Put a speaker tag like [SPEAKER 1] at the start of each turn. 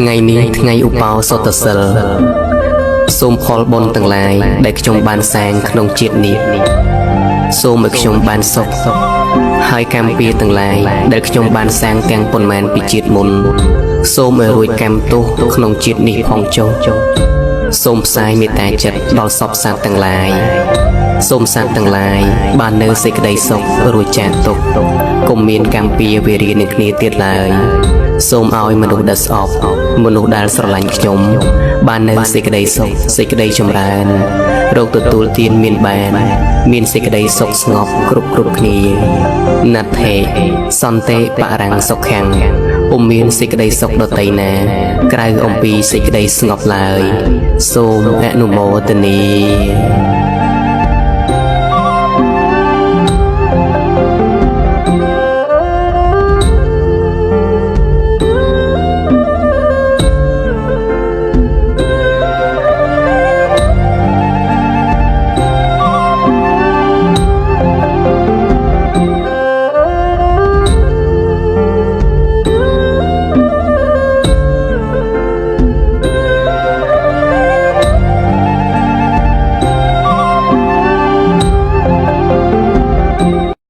[SPEAKER 1] ថ្ងៃនេះថ្ងៃឧបោសថសិលសូមផលបុណ្យទាំងឡាយដែលខ្ញុំបានសាងក្នុងជាតិនេះសូមឲ្យខ្ញុំបានសុខហើយកម្មពៀទាំងឡាយដែលខ្ញុំបានសាងទាំងប៉ុន្មានពីជាតិមុនសូមឲ្យរួចកម្មទោសក្នុងជាតិនេះផងចុះសូមផ្សាយមេត្តាចិត្តដល់សពសត្វទាំងឡាយសូមសត្វទាំងឡាយបាននៅសេចក្តីសុខរួចចាកទុក្ខកុំមានកម្មពៀវេរានឹងគ្នាទៀតឡើយសូមឲ្យមនុស្សដែលស្អប់មនុស្សដែលស្រឡាញ់ខ្ញុំបាននៅសេចក្តីសុខសេចក្តីចម្រើនរកទទួលទានមានបានមានសេចក្តីសុខស្ងប់គ្រប់គ្នាណដ្ឋេសន្តិបរាំងសុខំពុំមានសេចក្តីសុខដតីណាក្រៅអំពីសេចក្តីស្ងប់ឡើយសូមអនុមោទនា